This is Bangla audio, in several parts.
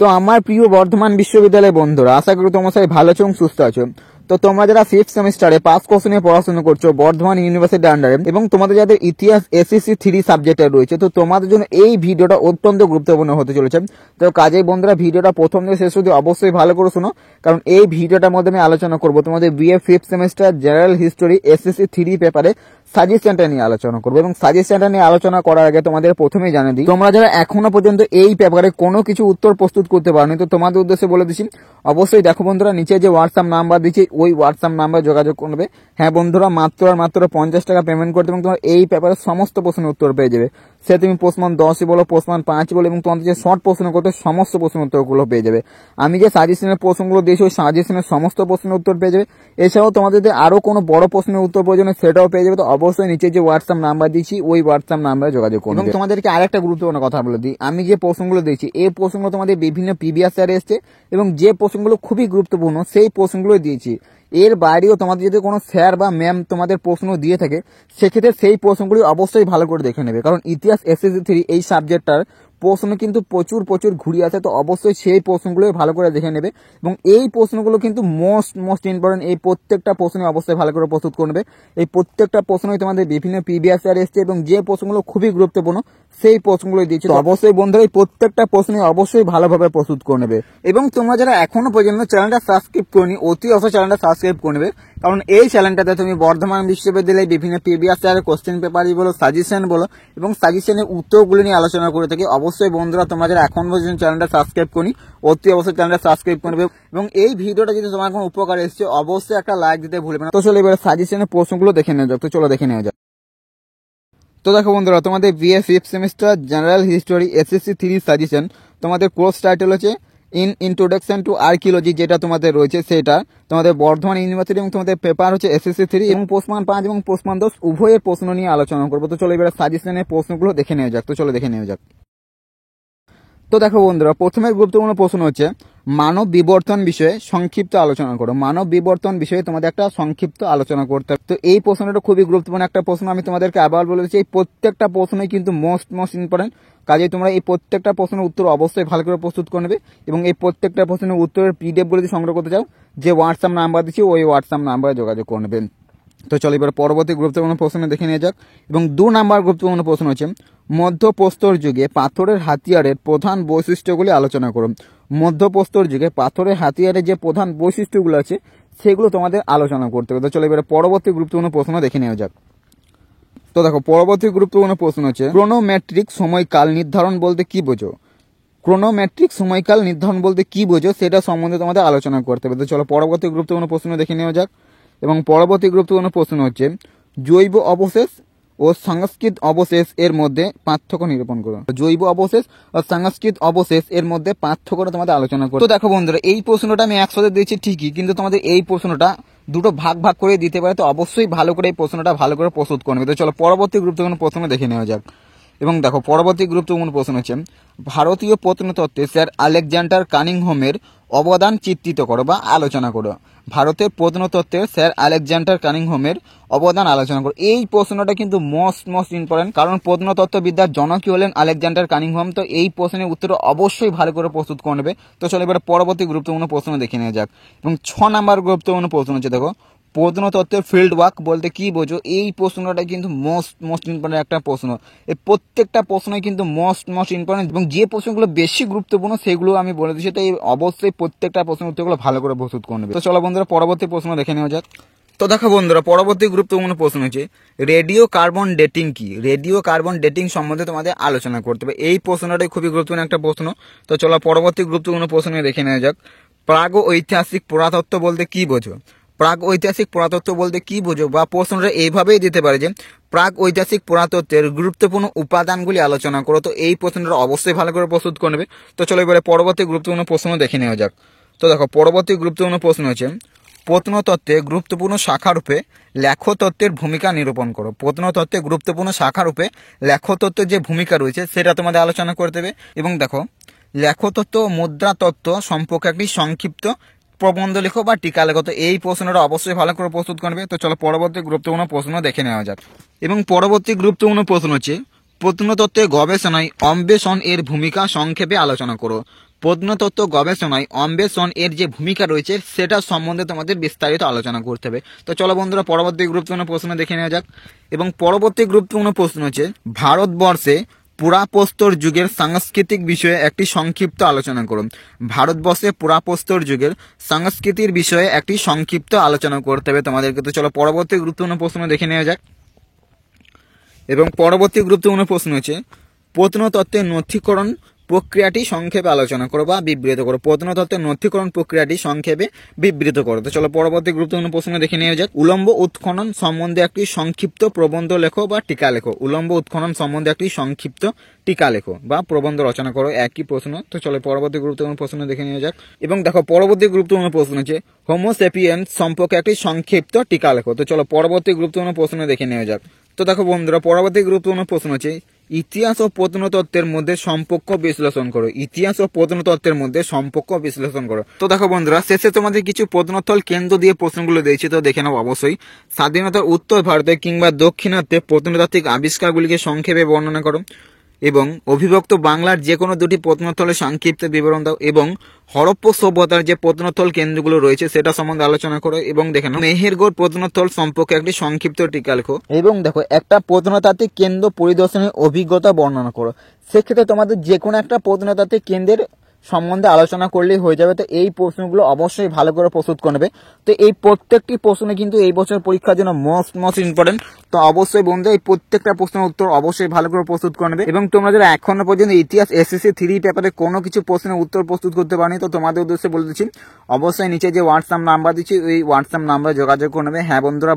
তো আমার প্রিয় বর্ধমান বিশ্ববিদ্যালয়ের বন্ধুরা, আশা করি তোমরা সবাই ভালো আছো এবং সুস্থ আছো। তো তোমরা যারা 5th সেমিস্টারে পাস কোর্স নিয়ে পড়াশোনা করছো বর্ধমান ইউনিভার্সিটির আন্ডারে, এবং তোমাদের যাদের ইতিহাস এসএসসি 3 সাবজেক্টে রয়েছে, তো তোমাদের জন্য এই ভিডিওটা অত্যন্ত গুরুত্বপূর্ণ হতে চলেছে। তো কাজেই বন্ধুরা, ভিডিওটা প্রথম থেকে শেষ অবধি অবশ্যই ভালো করে শোনো, কারণ এই ভিডিওটার মধ্যে আমি আলোচনা করবো তোমাদের BA 5th semester general history SSC 3 পেপারে সাজেশনটা নিয়ে আলোচনা করবো। এবং সাজেশনটা নিয়ে আলোচনা করার আগে তোমাদের প্রথমেই জানিয়ে দিই, তোমরা যারা এখনো পর্যন্ত এই পেপারে কোনো কিছু উত্তর প্রস্তুত করতে পারোনি, তো তোমাদের উদ্দেশ্যে বলে দিচ্ছি, অবশ্যই দেখো বন্ধুরা, নিচে যে হোয়াটসঅ্যাপ নাম্বার দিচ্ছি ওই হোয়াটসঅ্যাপ নাম্বার যোগাযোগ করবে। হ্যাঁ বন্ধুরা, মাত্র 50 টাকা পেমেন্ট করতে এবং তোমার এই পেপারের সমস্ত প্রশ্নের উত্তর পেয়ে যাবে। সে তুমি প্রশ্ন 10 বলো, প্রশ্ন 5 বলো, এবং তোমাদের যে শর্ট প্রশ্ন করতে সমস্ত প্রশ্নের উত্তরগুলো পেয়ে যাবে। আমি যে সাজেশনের প্রশ্নগুলো দিয়েছি ওই সাজেশনের সমস্ত প্রশ্নের উত্তর পেয়ে যাবে। এছাড়াও তোমাদের যদি আরো কোনো বড় প্রশ্নের উত্তর প্রয়োজন সেটাও পেয়ে যাবে। তো অবশ্যই নিচে যে হোয়াটসঅ্যাপ নাম্বার দিচ্ছি ওই হোয়াটসঅ্যাপ নাম্বারে যোগাযোগ করবে। এবং তোমাদেরকে আরেকটা গুরুত্বপূর্ণ কথা বলে দিই, আমি যে প্রশ্নগুলো দিয়েছি এই প্রশ্নগুলো তোমাদের বিভিন্ন প্রিভিয়াস ইয়ারে এসছে, এবং যে প্রশ্নগুলো খুবই গুরুত্বপূর্ণ সেই প্রশ্নগুলো দিয়েছি। এর বাইরেও তোমাদের যদি কোনো স্যার বা ম্যাম তোমাদের প্রশ্ন দিয়ে থাকে, সেক্ষেত্রে সেই প্রশ্নগুলি অবশ্যই ভালো করে দেখে নেবে, কারণ ইতিহাস এসএসসি 3 এই সাবজেক্টটার প্রশ্ন কিন্তু প্রচুর ঘুরিয়ে আছে। তো অবশ্যই সেই প্রশ্নগুলো ভালো করে দেখে নেবে, এবং এই প্রশ্নগুলো কিন্তু মোস্ট ইম্পর্টেন্ট। এই প্রত্যেকটা প্রশ্ন অবশ্যই ভালো করে প্রস্তুত করে নেবে। এই প্রত্যেকটা প্রশ্নই তোমাদের বিভিন্ন প্রিভিয়াস ইয়ার এসছে, এবং যে প্রশ্নগুলো খুবই গুরুত্বপূর্ণ সেই প্রশ্নগুলো দিয়েছে। তো অবশ্যই বন্ধুরা, এই প্রত্যেকটা প্রশ্নই অবশ্যই ভালোভাবে প্রস্তুত করে নেবে। এবং তোমরা যারা এখনো পর্যন্ত চ্যানেলটা সাবস্ক্রাইব করনি, অতি অবশ্যই চ্যানেলটা সাবস্ক্রাইব করে নেবে, কারণ এই চ্যানেলটাতে তুমি বর্ধমান বিশ্ববিদ্যালয়ে বিভিন্ন প্রিভিয়াস ইয়ারের কোশ্চেন পেপারই বলো, সাজেশন বলো, এবং সাজেশনের উত্তরগুলো নিয়ে আলোচনা করে থাকি। অবশ্যই বন্ধুরা, তোমরা যারা এখন পর্যন্ত চ্যানেলটা সাবস্ক্রাইব করি অতি অবশ্যই চ্যানেলটা সাবস্ক্রাইব করবে। এবং এই ভিডিওটা যদি তোমার কোনো উপকার এসেছে অবশ্যই একটা লাইক দিতে ভুলবে না। তো চলো এবার সাজেশনের প্রশ্নগুলো দেখে নেওয়া যাক। তো চলো দেখে নেওয়া যাক। তো দেখো বন্ধুরা, তোমাদের BA 5th semester general history SSC 3 suggestion, তোমাদের কোর্স টাইটেল হচ্ছে ইন্ট্রোডাকশন টু আর্কিওলজি, যেটা তোমাদের রয়েছে সেটা তোমাদের বর্ধমান ইউনিভার্সিটি, এবং তোমাদের পেপার হচ্ছে এসএসসি 3, এবং পোস্টমান 5 এবং পোস্টমান 10 উভয়ের প্রশ্ন নিয়ে আলোচনা করবো। তো চলো এবার সাজেশনের প্রশ্নগুলো দেখে নেওয়া যাক। তো চলো দেখে নেওয়া যাক। তো দেখো বন্ধুরা, প্রথমে গুরুত্বপূর্ণ প্রশ্ন হচ্ছে মানব বিবর্তন বিষয়ে সংক্ষিপ্ত আলোচনা করো। মানব বিবর্তন বিষয়ে তোমাদের একটা সংক্ষিপ্ত আলোচনা করতে হবে। তো এই প্রশ্নটা খুবই গুরুত্বপূর্ণ একটা প্রশ্ন। আমি তোমাদেরকে আবার বলে দিচ্ছি, এই প্রত্যেকটা প্রশ্নই কিন্তু মোস্ট ইম্পর্টেন্ট। কাজেই তোমরা এই প্রত্যেকটা প্রশ্নের উত্তর অবশ্যই ভালো করে প্রস্তুত করে নেবে, এবং এই প্রত্যেকটা প্রশ্নের উত্তরের পিডিএফ গুলো যদি সংগ্রহ করতে চাও, যে হোয়াটসঅ্যাপ নাম্বার দিচ্ছি ওই হোয়াটসঅ্যাপ নাম্বারে যোগাযোগ করে নেবেন। তো চলো এবার পরবর্তী গুরুত্বপূর্ণ প্রশ্ন দেখে নিয়ে যাক। এবং 2 নাম্বার গুরুত্বপূর্ণ প্রশ্ন হচ্ছে মধ্যপ্রস্তর যুগে পাথরের হাতিয়ারের প্রধান বৈশিষ্ট্যগুলি আলোচনা করুন। মধ্যপ্রস্তর যুগে পাথরের হাতিয়ারের যে প্রধান বৈশিষ্ট্যগুলো আছে সেগুলো তোমাদের আলোচনা করতে হবে। তো চলো এবার পরবর্তী গুরুত্বপূর্ণ প্রশ্ন দেখে নেওয়া যাক। তো দেখো পরবর্তী গুরুত্বপূর্ণ প্রশ্ন হচ্ছে ক্রোনোমেট্রিক সময়কাল নির্ধারণ বলতে কি বোঝো। ক্রোনোমেট্রিক সময়কাল নির্ধারণ বলতে কি বোঝো সেটা সম্বন্ধে তোমাদের আলোচনা করতে হবে। তো চলো পরবর্তী গুরুত্বপূর্ণ প্রশ্ন দেখে নেওয়া যাক। এবং পরবর্তী গুরুত্বপূর্ণ প্রশ্ন হচ্ছে জৈব অবশেষ ও সাংস্কৃতিক অবশেষ এর মধ্যে পার্থক্য নিরূপণ করো। জৈব অবশেষ ও সাংস্কৃতিক অবশেষ এর মধ্যে পার্থক্যটা তোমাদের আলোচনা করো। তো দেখো বন্ধুরা, এই প্রশ্নটা আমি একসাথে দিয়েছি ঠিকই, কিন্তু তোমাদের এই প্রশ্নটা দুটো ভাগ করে দিতে পারে। তো অবশ্যই ভালো করে এই প্রশ্নটা ভালো করে প্রস্তুত করবে। তো চলো পরবর্তী গুরুত্বপূর্ণ প্রশ্ন দেখে নেওয়া যাক। এবং দেখো পরবর্তী গুরুত্বপূর্ণ প্রশ্ন হচ্ছে ভারতীয় প্রত্নতত্ত্বে স্যার আলেকজান্ডার কানিংহমের অবদান চিত্রিত করো বা আলোচনা করো। ভারতের প্রত্নতত্ত্বের স্যার আলেকজান্ডার কানিংহমের অবদান আলোচনা করো। এই প্রশ্নটা কিন্তু মোস্ট ইম্পর্টেন্ট, কারণ প্রত্নতত্ত্ববিদ্যার জনকই হলেন আলেকজান্ডার কানিংহম। তো এই প্রশ্নের উত্তর অবশ্যই ভালো করে প্রস্তুত করে নেবে। তো চলো এবার পরবর্তী গুরুত্বপূর্ণ প্রশ্ন দেখে নেওয়া যাক। এবং 6 নাম্বার গুরুত্বপূর্ণ প্রশ্ন হচ্ছে দেখো প্রত্নতত্ত্বের ফিল্ড ওয়ার্ক বলতে কি বোঝো। এই প্রশ্নটা কিন্তু মোস্ট ইম্পর্টেন্ট একটা প্রশ্ন। এই প্রত্যেকটা প্রশ্নই কিন্তু মোস্ট ইম্পর্টেন্ট, এবং যে প্রশ্নগুলো বেশি গুরুত্বপূর্ণ সেগুলো আমি বলে দিচ্ছি। তো এই অবশ্যই প্রত্যেকটা প্রশ্নের উত্তরগুলো ভালো করে প্রস্তুত করে নেবে। তো চলো বন্ধুরা পরবর্তী প্রশ্ন দেখে নেওয়া যাক। তো দেখো বন্ধুরা, পরবর্তী গুরুত্বপূর্ণ প্রশ্ন হচ্ছে রেডিও কার্বন ডেটিং কি। রেডিও কার্বন ডেটিং সম্বন্ধে তোমাদের আলোচনা করতে হবে। এই প্রশ্নটাই খুবই গুরুত্বপূর্ণ একটা প্রশ্ন। তো চলো পরবর্তী গুরুত্বপূর্ণ প্রশ্ন দেখে নেওয়া যাক। প্রাগ ঐতিহাসিক পুরাতত্ত্ব বলতে কি বোঝো। প্রাগ ঐতিহাসিক পুরাতত্ত্ব বলতে কি বোঝো, বা প্রশ্নটা এইভাবেই দিতে পারে যে প্রাগ ঐতিহাসিক পুরাতত্ত্বের গুরুত্বপূর্ণ উপাদানগুলি আলোচনা করো। তো এই প্রশ্নটা অবশ্যই ভালো করে প্রস্তুত করে নেবে। তো চলো এবারে পরবর্তী গুরুত্বপূর্ণ প্রশ্ন দেখে নেওয়া যাক। তো দেখো পরবর্তী গুরুত্বপূর্ণ প্রশ্ন হচ্ছে প্রত্নতত্ত্বে গুরুত্বপূর্ণ শাখারূপে লেখতত্ত্বের ভূমিকা নিরূপণ করো। প্রত্নতত্ত্বে গুরুত্বপূর্ণ শাখারূপে লেখতত্ত্বের যে ভূমিকা রয়েছে সেটা তোমাদের আলোচনা করতে হবে। এবং দেখো লেখতত্ত্ব ও মুদ্রাতত্ত্ব সম্পর্কে একটি সংক্ষিপ্ত প্রবন্ধ লেখো বা টিকা লেখো। তো এই প্রশ্নটা অবশ্যই ভালো করে প্রস্তুত করবে। তো চলো পরবর্তী গুরুত্বপূর্ণ প্রশ্ন দেখে নেওয়া যাক। এবং পরবর্তী গুরুত্বপূর্ণ প্রশ্ন হচ্ছে প্রত্নতত্ত্বের গবেষণায় অন্বেষণ এর ভূমিকা সংক্ষেপে আলোচনা করো। প্রত্নতত্ত্ব গবেষণায় অন্বেষণ এর যে ভূমিকা রয়েছে সেটা সম্বন্ধে তোমাদের বিস্তারিত আলোচনা করতে হবে। তো চলো বন্ধুরা পরবর্তী গুরুত্বপূর্ণ প্রশ্ন দেখে নেওয়া যাক। এবং পরবর্তী গুরুত্বপূর্ণ প্রশ্ন হচ্ছে ভারতবর্ষে পুরাপ্রস্তর যুগের সাংস্কৃতিক বিষয়ে একটি সংক্ষিপ্ত আলোচনা করুন। ভারতবর্ষে পুরাপ্রস্তর যুগের সংস্কৃতির বিষয়ে একটি সংক্ষিপ্ত আলোচনা করতে হবে তোমাদেরকে। তো চলো পরবর্তী গুরুত্বপূর্ণ প্রশ্ন দেখে নেওয়া যাক। এবং পরবর্তী গুরুত্বপূর্ণ প্রশ্ন হচ্ছে প্রত্নতত্ত্বের নথিকরণ প্রক্রিয়াটি সংক্ষেপে আলোচনা করো বা বিবৃত করো। প্রত্নতত্ত্বের নথিকরণ প্রক্রিয়াটি সংক্ষেপে বিবৃত করো। তো চলো পরবর্তী গুরুত্বপূর্ণ প্রশ্ন দেখে নেওয়া যাক। উলম্ব উৎখনন সম্বন্ধে একটি সংক্ষিপ্ত প্রবন্ধ লেখো বা টিকা লেখো। উলম্ব উৎখনন সম্বন্ধে একটি সংক্ষিপ্ত টিকা লেখো বা প্রবন্ধ রচনা করো, একই প্রশ্ন। তো চলো পরবর্তী গুরুত্বপূর্ণ প্রশ্ন দেখে নেওয়া যাক। এবং দেখো পরবর্তী গুরুত্বপূর্ণ প্রশ্ন হচ্ছে হোমোসেপিয়েন্স সম্পর্কে একটি সংক্ষিপ্ত টিকা লেখো। তো চলো পরবর্তী গুরুত্বপূর্ণ প্রশ্ন দেখে নেওয়া যাক। তো দেখো বন্ধুরা পরবর্তী গুরুত্বপূর্ণ প্রশ্ন হচ্ছে ইতিহাস ও প্রত্নতত্ত্বের মধ্যে সম্পর্ক বিশ্লেষণ করো। ইতিহাস ও প্রত্নতত্ত্বের মধ্যে সম্পর্ক বিশ্লেষণ করো। তো দেখো বন্ধুরা শেষে তোমাদের কিছু প্রত্নস্থল কেন্দ্র দিয়ে প্রশ্নগুলো দিয়েছি, তো দেখে নাও অবশ্যই। স্বাধীনতার উত্তর ভারতে কিংবা দক্ষিণাত্যে প্রত্নতাত্ত্বিক আবিষ্কারগুলিকে সংক্ষেপে বর্ণনা করো। এবং অবিভক্ত বাংলার যে কোনো দুটি প্রত্নস্থলের সংক্ষিপ্ত বিবরণ দাও। এবং হরপ্প সভ্যতার যে প্রত্নস্থল কেন্দ্রগুলো রয়েছে সেটা সম্বন্ধে আলোচনা করো। এবং দেখে নাও মেহেরগড় প্রত্নস্থল সম্পর্কে একটি সংক্ষিপ্ত টিকা লেখো। এবং দেখো একটা প্রত্নতাত্ত্বিক কেন্দ্র পরিদর্শনের অভিজ্ঞতা বর্ণনা করো। সেক্ষেত্রে তোমাদের যে কোনো একটা প্রত্নতাত্ত্বিক কেন্দ্রের সম্বন্ধে আলোচনা করলেই হয়ে যাবে। তো এই প্রশ্নগুলো অবশ্যই ভালো করে প্রস্তুত করে নেবে। তো এই প্রত্যেকটি প্রশ্ন কিন্তু এই বছর পরীক্ষার জন্য মোস্ট ইম্পর্টেন্ট। তো অবশ্যই বন্ধু এই প্রত্যেকটা প্রশ্নের উত্তর অবশ্যই ভালো করে প্রস্তুত করে নেবে। এবং তোমরা যারা এখনো পর্যন্ত ইতিহাস এসএসসি 3 পেপারে কোনো কিছু প্রশ্নের উত্তর প্রস্তুত করতে পারনি, তো তোমাদের উদ্দেশ্যে বলে দিচ্ছি অবশ্যই নিচে যে হোয়াটসঅ্যাপ নাম্বার দিচ্ছি ওই হোয়াটসঅ্যাপ নাম্বারে যোগাযোগ করে নেবে। হ্যাঁ বন্ধুরা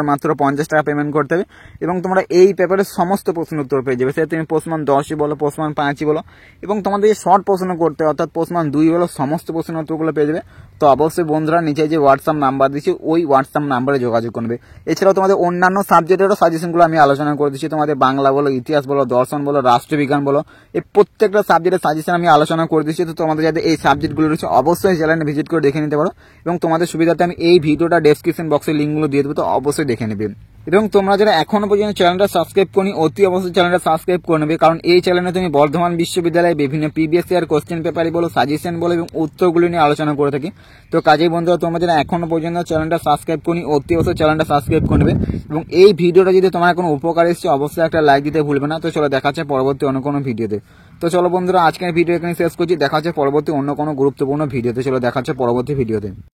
মাত্র 50 টাকা পেমেন্ট করতে হবে এবং তোমরা এই পেপারের সমস্ত প্রশ্নের উত্তর পেয়ে যাবে। সে তুমি প্রশ্নমান 10ই বলো, প্রশ্নমান 5ই বলো, এবং তোমাদের যে শর্ট প্রশ্ন করতে অর্থাৎ প্রশ্নমান 2 বলো, সমস্ত প্রশ্নের উত্তরগুলো পেয়ে যাবে। তো অবশ্যই বন্ধুরা নিচে যে হোয়াটসঅ্যাপ নাম্বার দিচ্ছি ওই হোয়াটসঅ্যাপ নাম্বারে যোগাযোগ করবে। এছাড়াও তোমাদের অন্যান্য সাবজেক্টেরও সাজেশনগুলো আমি আলোচনা করে দিচ্ছি। তোমাদের বাংলা বলো, ইতিহাস বলো, দর্শন বলো, রাষ্ট্রবিজ্ঞান বলো, এই প্রত্যেকটা সাবজেক্টের সাজেশন আমি আলোচনা করে দিচ্ছি। তো তোমাদের যাতে এই সাবজেক্টগুলো রয়েছে অবশ্যই চ্যানেলে ভিজিট করে দেখে নিতে পারো। এবং তোমাদের সুবিধাতে আমি এই ভিডিওটা ডেসক্রিপশন বক্সে লিঙ্কগুলো দিয়ে দেবো, তো অবশ্যই দেখে নেবে। এবং তোমরা যারা এখনো পর্যন্ত চ্যানেলটা সাবস্ক্রাইব করনি অতি অবশ্যই চ্যানেলটা সাবস্ক্রাইব করে নেবে, কারণ এই চ্যানেলে তুমি বর্ধমান বিশ্ববিদ্যালয়ে বিভিন্ন প্রিভিয়াস ইয়ার কোশ্চেন পেপারই বলো, সাজেশন বলো এবং উত্তরগুলো নিয়ে আলোচনা করে থাকি। তো কাজেই বন্ধুরা তোমরা যারা এখনো পর্যন্ত চ্যানেলটা সাবস্ক্রাইব করনি অতি অবশ্যই চ্যানেলটা সাবস্ক্রাইব করে নেবে। এবং এই ভিডিওটা যদি তোমার কোনো উপকার এসেছে অবশ্যই একটা লাইক দিতে ভুলবে না। তো চলো দেখা হচ্ছে পরবর্তী অন্য কোনো ভিডিওতে। তো চলো বন্ধুরা আজকের ভিডিও এখানে শেষ করছি, দেখা হচ্ছে পরবর্তী অন্য কোনো গুরুত্বপূর্ণ ভিডিওতে। চলো দেখা হচ্ছে পরবর্তী ভিডিওতে।